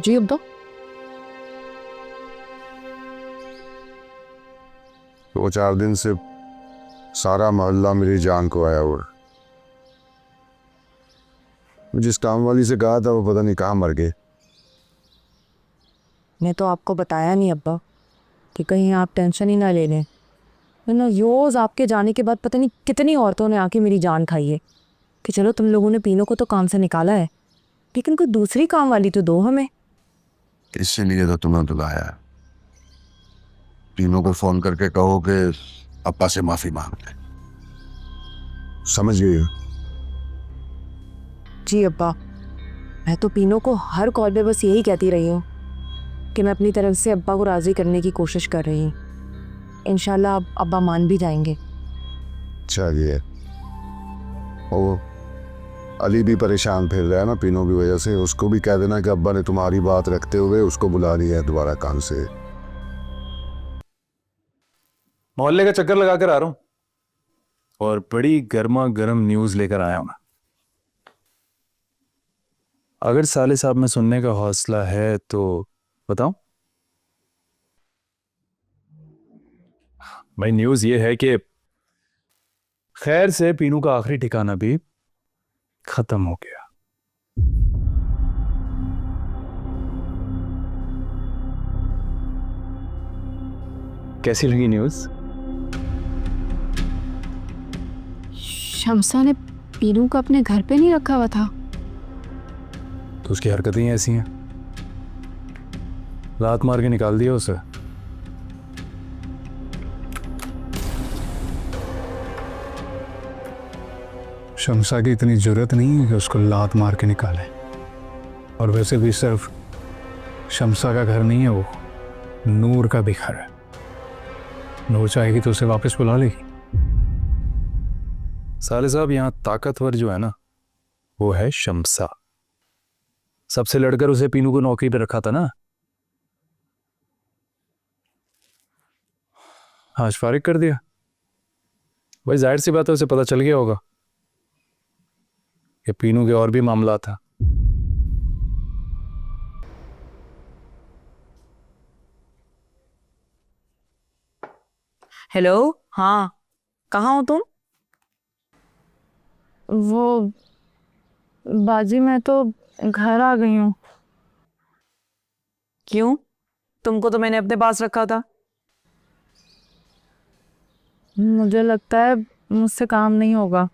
जी अब्बा। 2-4 दिन से सारा मोहल्ला मेरी जान को आया हुआ। जिस काम वाली से कहा था वो पता नहीं कहाँ मर गए। मैं तो आपको बताया नहीं अब्बा कि कहीं आप टेंशन ही ना ले लें, वरना रोज आपके जाने के बाद पता नहीं कितनी औरतों ने आके मेरी जान खाई है कि चलो तुम लोगों ने पीनो को तो काम से निकाला है, लेकिन कोई दूसरी काम वाली तो दो हमें। इसलिए तो तुम्हें बुलाया। तीनों को फोन करके कहो कि अब्बा से माफी मांग ले। समझ गई हो? जी अब्बा, मैं तो पीनो को हर कॉल पे बस यही कहती रही हूँ कि मैं अपनी तरफ से अब्बा को राज़ी करने की कोशिश कर रही हूँ। इंशाल्लाह अब अब्बा मान भी जाएंगे। चलिए। वो अली भी परेशान फिर रहा है ना पीनो की वजह से, उसको भी कह देना कि अब्बा ने तुम्हारी बात रखते हुए उसको बुला लिया है दोबारा काम से। मोहल्ले का चक्कर लगा कर आ रहा हूं और बड़ी गर्मा गर्म न्यूज लेकर आया हूं। अगर साले साहब में सुनने का हौसला है तो बताऊं भाई। न्यूज ये है कि खैर से पीनू का आखिरी ठिकाना भी खत्म हो गया। कैसी लगी न्यूज? शम्सा ने पीनू को अपने घर पे नहीं रखा हुआ था? तो उसकी हरकतें ही ऐसी हैं, लात मार के निकाल दिया उसे। शम्सा की इतनी जरूरत नहीं है कि उसको लात मार के निकाले। और वैसे भी सिर्फ शम्सा का घर नहीं है, वो नूर का भी घर है। नूर चाहेगी तो उसे वापस बुला लेगी। साले साहब यहां ताकतवर जो है ना वो है शम्सा। सबसे लड़कर उसे पीनू को नौकरी पे रखा था ना, आज फारिग कर दिया। भाई जाहिर सी बात है उसे पता चल गया होगा कि पीनू के और भी मामला था। हेलो, हाँ कहाँ हो तुम? वो बाजी मैं तो घर आ गई हूँ। क्यों? तुमको तो मैंने अपने पास रखा था। मुझे लगता है मुझसे काम नहीं होगा।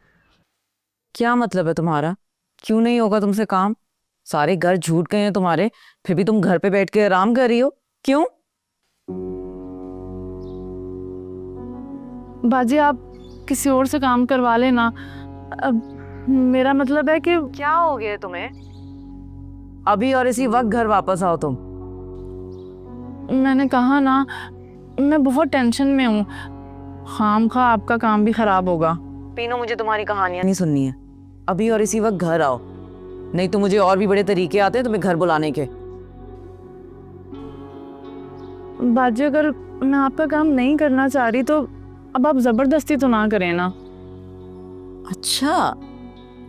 क्या मतलब है तुम्हारा? क्यों नहीं होगा तुमसे काम? सारे घर झूठ गए हैं तुम्हारे, फिर भी तुम घर पे बैठ के आराम कर रही हो, क्यों? बाजी आप किसी और से काम करवा लेना। अब मेरा मतलब है कि क्या हो गया तुम्हें? अभी और इसी वक्त घर वापस आओ तुम। मैंने कहा ना, मैं बहुत टेंशन में हूँ। खामखा आपका काम भी खराब होगा। पीनू, मुझे तुम्हारी कहानियां नहीं सुननी है। अभी और इसी वक्त घर आओ, नहीं तो मुझे और भी बड़े तरीके आते हैं तुम्हें घर बुलाने के। बाजी अगर मैं आपका काम नहीं करना चाह रही तो अब आप जबरदस्ती तो ना करें ना। अच्छा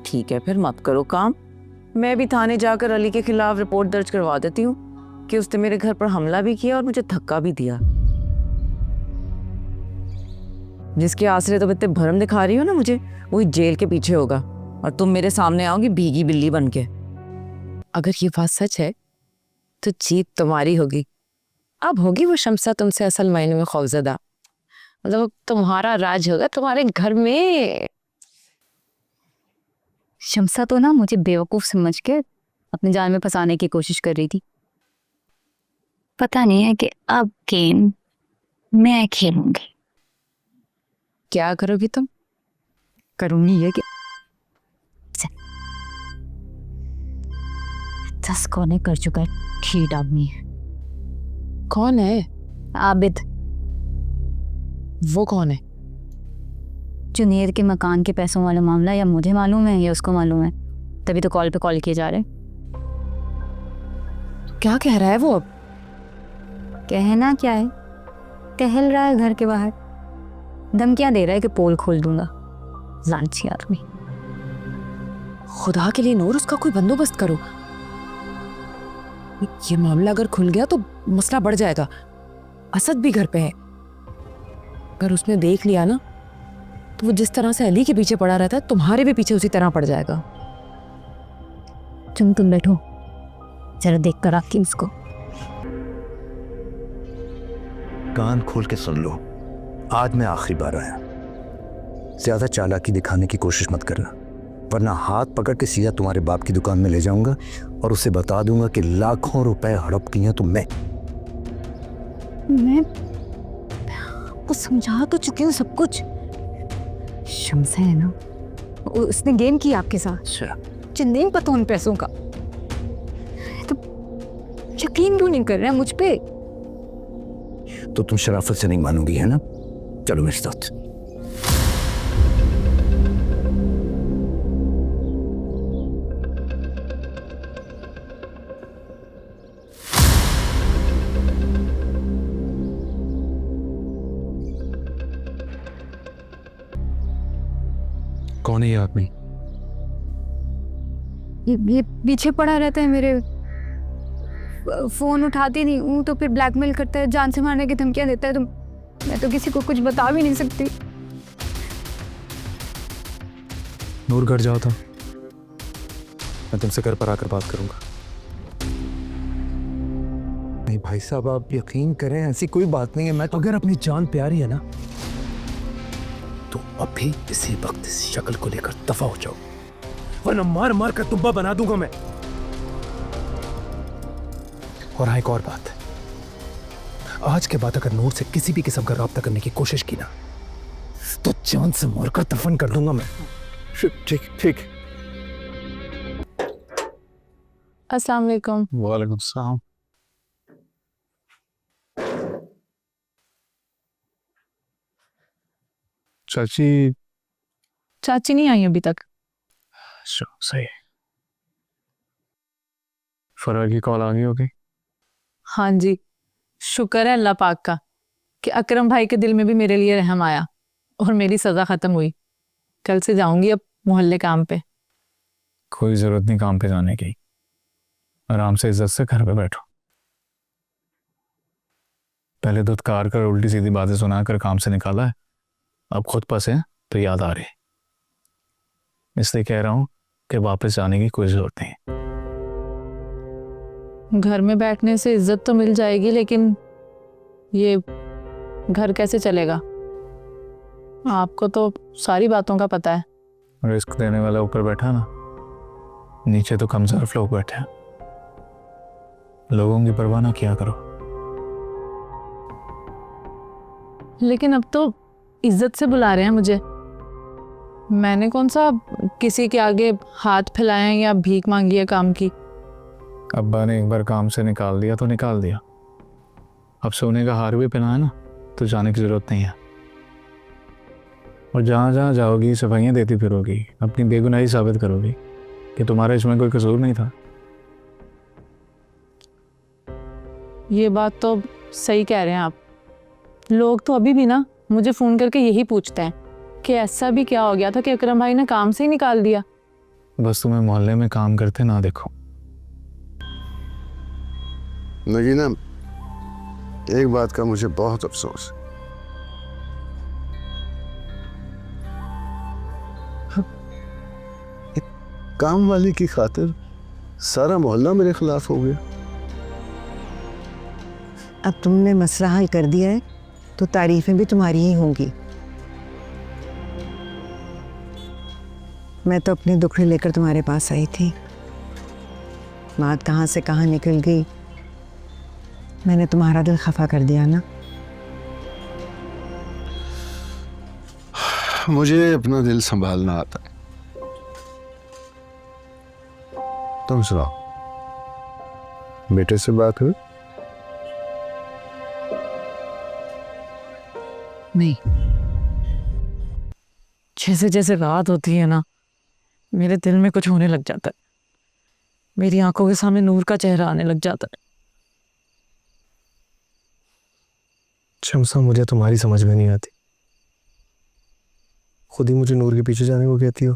ठीक है, फिर मत करो काम। मैं भी थाने जाकर अली के खिलाफ रिपोर्ट दर्ज करवा देती हूँ कि उसने मेरे घर पर हमला भी किया और मुझे धक्का भी दिया। जिसके आसरे तुम इतने भरम दिखा रही हो ना मुझे, वही जेल के पीछे होगा और तुम मेरे सामने आओगी भीगी बिल्ली बन के। अगर ये बात सच है तो जीत तुम्हारी होगी। अब होगी वो शम्सा तुमसे असल मायने में खौफजदा, मतलब तुम्हारा राज होगा तुम्हारे घर में। शम्सा तो ना मुझे बेवकूफ समझ के अपने जान में फंसाने की कोशिश कर रही थी। पता नहीं है कि अब गेम मैं खेलूंगी। क्या करोगी तुम? करूंगी ये कि 10 कोने कर चुका है ठीक आदमी। कौन है? आबिद। वो कौन है? जुनेर के मकान के पैसों वाला मामला या मुझे मालूम है या उसको मालूम है, तभी तो कॉल पे कॉल किए जा रहे। क्या कह रहा है वो? अब कहना क्या है, टहल रहा है घर के बाहर, धमकियां दे रहा है कि पोल खोल दूंगा। लालची आदमी। खुदा के लिए नूर, उसका कोई बंदोबस्त करो। ये मामला अगर खुल गया तो मसला बढ़ जाएगा। असद भी घर पे है, अगर उसने देख लिया ना तो वो जिस तरह से अली के पीछे पड़ा रहता है तुम्हारे भी पीछे उसी तरह पड़ जाएगा। तुम बैठो, जरा देख कर आती उसको। कान खोल के सुन लो, आज मैं आखिरी बार आया। ज्यादा चालाकी दिखाने की कोशिश मत करना, वरना हाथ पकड़ के सीधा तुम्हारे बाप की दुकान में ले जाऊंगा और उसे बता दूंगा कि लाखों रुपए हड़प किए हैं तो मैं आपको समझा तो चुकी हूँ सब कुछ। शम्सा है ना, उसने गेम किया आपके साथ। नहीं पता उन पैसों का, तो यकीन क्यों नहीं कर रहे हैं मुझ पे? तो तुम शराफत से नहीं मानोगी, है ना? चलो मेरे साथ। कौन है ये आदमी? ये पीछे पड़ा रहता है मेरे, फोन उठाती नहीं हूँ तो फिर ब्लैकमेल करता है, जान से मारने की धमकियां देता है। तो मैं तो किसी को कुछ बता भी नहीं सकती। नूर घर जाओ था, मैं तुमसे घर पर आकर बात करूंगा। नहीं भाई साहब, आप यकीन करें, ऐसी कोई बात नहीं है। मैं तो अगर अपनी जान प्यारी है ना तो अभी इसी वक्त इस शक्ल को लेकर दफा हो जाओ, वरना मार मार कर तुब्बा बना दूंगा मैं। और हाँ, एक और बात, आज के बाद अगर नूर से किसी भी किस्म का राब्ता करने की कोशिश की ना तो जान से मारकर दफन कर दूंगा मैं। ठीक ठीक। अस्सलाम वालेकुम। वालेकुम सलाम। चाची चाची नहीं आई अभी तक। सही। फरार की कॉल आ गई होगी। हाँ जी, शुक्र है अल्लाह पाक का कि अकरम भाई के दिल में भी मेरे लिए रहम आया और मेरी सज़ा ख़त्म हुई। कल से जाऊंगी अब मोहल्ले काम पे। कोई जरूरत नहीं काम पे जाने की, आराम से इज्जत से घर पे बैठो। पहले धुतकार कर उल्टी सीधी बातें सुनाकर काम से निकाला है, अब खुद फंसे तो याद आ रही। इसलिए कह रहा हूं कि वापस जाने की कोई जरूरत नहीं। घर में बैठने से इज्जत तो मिल जाएगी, लेकिन ये घर कैसे चलेगा? आपको तो सारी बातों का पता है। रिस्क देने वाला ऊपर बैठा ना, नीचे तो कमजोर लोग बैठे हैं। लोगों की परवाह ना किया करो। लेकिन अब तो इज्जत से बुला रहे हैं मुझे। मैंने कौन सा किसी के आगे हाथ फैलाए हैं या भीख मांगी है काम की? अब्बा ने एक बार काम से निकाल दिया तो निकाल दिया। अब सोने का हार भी पहना है ना, तो जाने की जरूरत नहीं है। और जहाँ जहाँ जाओगी सफाइयाँ देती फिरोगी, अपनी बेगुनाही साबित करोगी कि तुम्हारा इसमें कोई कसूर नहीं था। ये बात तो सही कह रहे हैं आप। लोग तो अभी भी ना मुझे फ़ोन करके यही पूछते हैं कि ऐसा भी क्या हो गया था कि अकरम भाई ने काम से ही निकाल दिया। बस तुम्हें मोहल्ले में काम करते ना देखो। नगीना, एक बात का मुझे बहुत अफसोस है। काम वाले की खातिर सारा मोहल्ला मेरे खिलाफ हो गया। अब तुमने मसला हल कर दिया है तो तारीफें भी तुम्हारी ही होंगी। मैं तो अपने दुखड़े लेकर तुम्हारे पास आई थी, बात कहाँ से कहाँ निकल गई। मैंने तुम्हारा दिल खफा कर दिया ना। मुझे अपना दिल संभालना आता है। तुम सुनाओ, बेटे से बात हुई? नहीं, जैसे जैसे रात होती है ना, मेरे दिल में कुछ होने लग जाता है। मेरी आंखों के सामने नूर का चेहरा आने लग जाता है। शम्सा, मुझे तुम्हारी समझ में नहीं आती। खुद ही मुझे नूर के पीछे जाने को कहती हो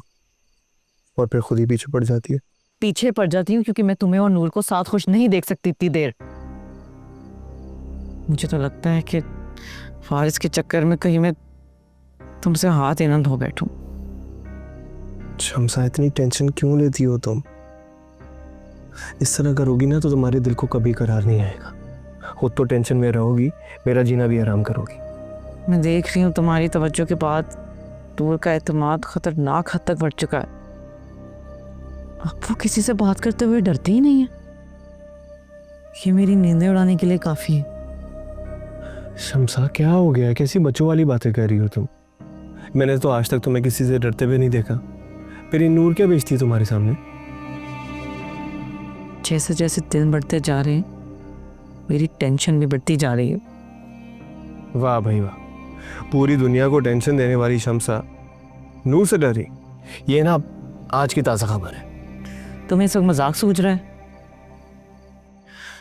और फिर खुद ही पीछे पड़ जाती है। पीछे पड़ जाती हूँ क्योंकि मैं तुम्हें और नूर को साथ खुश नहीं देख सकती इतनी देर। मुझे तो लगता है कि फारिस के चक्कर में कहीं मैं तुमसे हाथ ही ना धो बैठूं। शम्सा, इतनी टेंशन क्यों लेती हो तुम? इस तरह करोगी ना तो तुम्हारे दिल को कभी करार नहीं आएगा। खुद तो टेंशन में रहोगी, मेरा जीना भी आराम करोगी। मैं देख रही हूँ तुम्हारी तवज्जो के बाद नूर का एतमाद खतरनाक हद तक बढ़ चुका है। अब वो किसी से बात करते हुए डरती ही नहीं है। ये मेरी नींदें उड़ाने के लिए काफी है। शम्सा, क्या हो गया? कैसी बच्चों वाली बातें कर रही हो तुम? मैंने तो आज तक तुम्हें किसी से डरते हुए नहीं देखा। फिर ये नूर क्या बेचती है तुम्हारे सामने? जैसे जैसे दिन बढ़ते जा रहे हैं मेरी टेंशन भी बढ़ती जा रही है। वाह भाई वाह, पूरी दुनिया को टेंशन देने वाली शम्सा नूर से डरी। ये ना आज की ताज़ा खबर है। तुम्हें इस वक्त मजाक सूझ रहा है?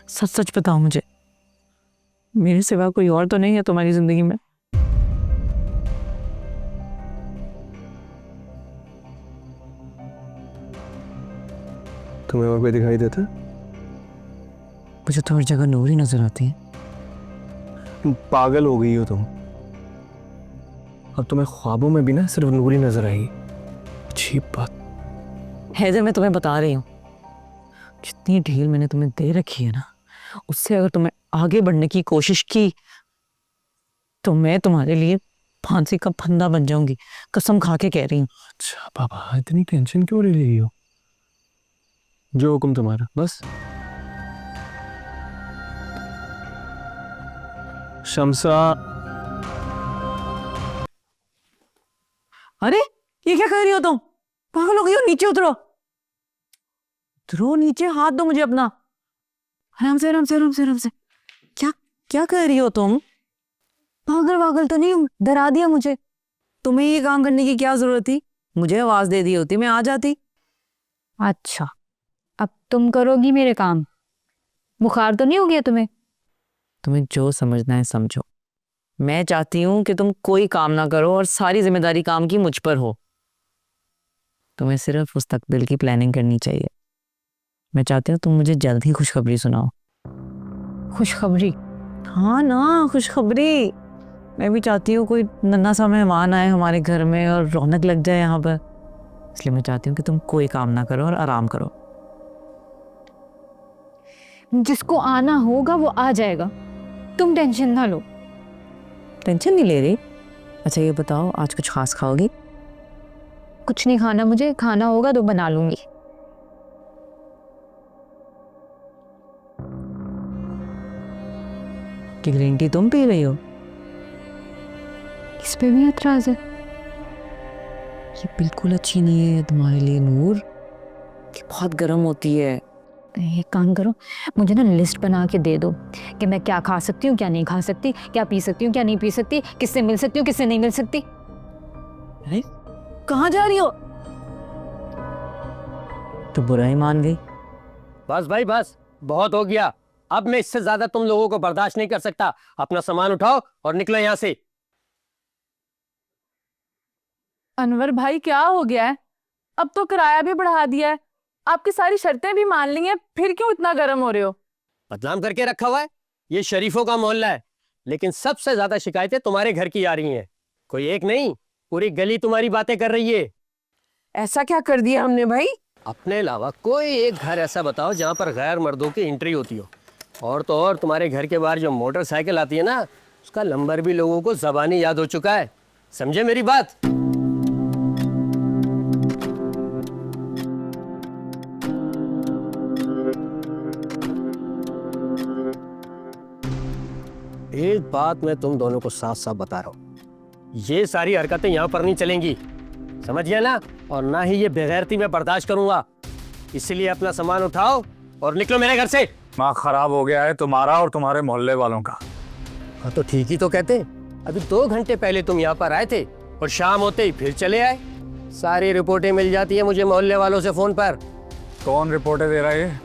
सच सच बताओ मुझे, मेरे सिवा कोई और तो नहीं है तुम्हारी जिंदगी में? तुम्हें और कोई दिखाई देता है? मुझे तो हर जगह नूर ही नजर आती है। पागल हो गई हो तुम। अब तुम्हें ख्वाबों में भी ना सिर्फ नूर ही नजर आएगी। अजीब बात। हैदर, मैं तुम्हें बता रही हूँ, जितनी ढील मैंने तुम्हें दे रखी है ना, उससे अगर तुम्हें आगे बढ़ने की कोशिश की तो मैं तुम्हारे लिए फांसी का फंदा बन जाऊंगी। कसम खा के कह रही हूँ। अच्छा बाबा, इतनी टेंशन क्यों ले रही हो? जो हुक्म तुम्हारा, बस। शम्सा, अरे ये क्या कर रही हो तुम? पागल हो गई हो? नीचे उतरो, उतरो नीचे। हाथ दो मुझे अपना। आराम से आराम से आराम से आराम से। क्या क्या कर रही हो तुम? पागल वागल तो नहीं हूँ, डरा दिया मुझे। तुम्हें ये काम करने की क्या जरूरत थी? मुझे आवाज दे दी होती, मैं आ जाती। अच्छा, अब तुम करोगी मेरे काम? बुखार तो नहीं हो गया तुम्हें? तुम्हें जो समझना है समझो। मैं चाहती हूँ कि तुम कोई काम ना करो और सारी जिम्मेदारी काम की मुझ पर हो। तुम्हें सिर्फ मुस्तकबिल की प्लानिंग करनी चाहिए। मैं चाहती हूँ तुम मुझे जल्द ही खुशखबरी सुनाओ। खुशखबरी? हाँ ना, खुशखबरी। मैं भी चाहती हूँ कोई नन्हा सा मेहमान आए हमारे घर में और रौनक लग जाए यहाँ पर। इसलिए मैं चाहती हूँ कि तुम कोई काम ना करो और आराम करो। जिसको आना होगा वो आ जाएगा, तुम टेंशन ना लो। टेंशन नहीं ले रही? अच्छा ये बताओ, आज कुछ खास खाओगी? कुछ नहीं खाना मुझे, खाना होगा तो बना लूंगी। कि ग्रीन टी तुम पी रही हो? इस पे भी एतराज है? ये बिल्कुल अच्छी नहीं है तुम्हारे लिए नूर, ये बहुत गर्म होती है। एक काम करो, मुझे ना लिस्ट बना के दे दो कि मैं क्या खा सकती हूँ, क्या नहीं खा सकती, क्या पी सकती हूँ, क्या नहीं पी सकती, किससे मिल सकती हूँ, किससे नहीं मिल सकती। अरे कहाँ जा रही हो? तो बुरा ही मान गई। बस भाई बस, बहुत हो गया। अब मैं इससे ज्यादा तुम लोगों को बर्दाश्त नहीं कर सकता। अपना सामान उठाओ और निकलो यहाँ से। अनवर भाई, क्या हो गया है? अब तो किराया भी बढ़ा दिया है, आपकी सारी शर्तें भी मान ली हैं, फिर क्यों इतना गर्म हो रहे हो? बदनाम करके रखा हुआ है। ये शरीफों का मोहल्ला है, लेकिन सबसे ज्यादा शिकायतें तुम्हारे घर की आ रही हैं। कोई एक नहीं, पूरी गली तुम्हारी बातें कर रही है। ऐसा क्या कर दिया हमने भाई? अपने अलावा कोई एक घर ऐसा बताओ जहां पर गैर मर्दों की एंट्री होती हो। और तो और तुम्हारे घर के बाहर जो मोटरसाइकिल आती है ना, उसका नंबर भी लोगों को ज़बानी याद हो चुका है। समझे मेरी बात? एक बात मैं तुम दोनों को साफ साफ बता रहा हूं, ये सारी हरकतें यहां पर नहीं चलेंगी, समझ गया ना? और ना ही ये बेगैरती मैं बर्दाश्त करूंगा। इसलिए अपना सामान उठाओ और निकलो मेरे घर से। दिमाग खराब हो गया है तुम्हारा और तुम्हारे मोहल्ले वालों का। हाँ तो ठीक ही तो कहते। अभी 2 घंटे पहले तुम यहाँ पर आए थे और शाम होते ही फिर चले आए। सारी रिपोर्टें मिल जाती है मुझे मोहल्ले वालों से फोन पर। कौन रिपोर्टें दे रहा है?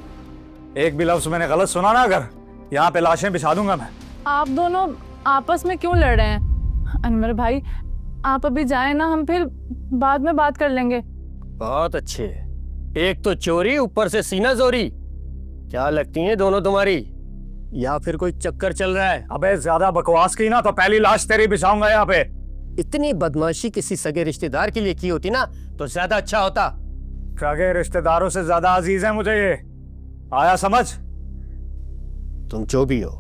एक भी लफ्ज मैंने गलत सुना ना, अगर यहाँ पे लाशें बिछा दूंगा मैं। आप दोनों आपस में क्यों लड़ रहे हैं? अनवर भाई, आप अभी जाए ना, हम फिर बाद में बात कर लेंगे। बहुत अच्छे, एक तो चोरी, ऊपर से सीना जोरी। क्या लगती हैं दोनों तुम्हारी, या फिर कोई चक्कर चल रहा है? अबे ज्यादा बकवास की ना तो पहली लाश तेरी बिछाऊंगा यहाँ पे। इतनी बदमाशी किसी सगे रिश्तेदार के लिए की होती ना तो ज्यादा अच्छा होता। सगे रिश्तेदारों से ज्यादा अजीज है मुझे ये, आया समझ? तुम जो भी हो,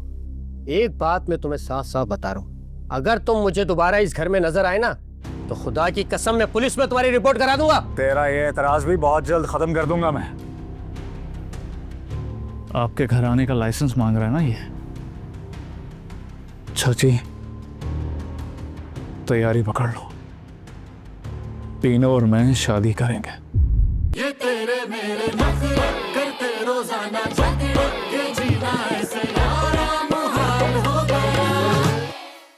एक बात मैं तुम्हें साफ साफ बता रहा हूं, अगर तुम मुझे दोबारा इस घर में नजर आए ना तो खुदा की कसम मैं पुलिस में तुम्हारी रिपोर्ट करा दूंगा। तेरा ये एतराज भी बहुत जल्द खत्म कर दूंगा मैं। आपके घर आने का लाइसेंस मांग रहा है ना ये? चाची तैयारी पकड़ लो, तीनों और मैं शादी करेंगे। ये तेरे मेरे नखरे करते रोजाना झगड़े, ये जीना ऐसे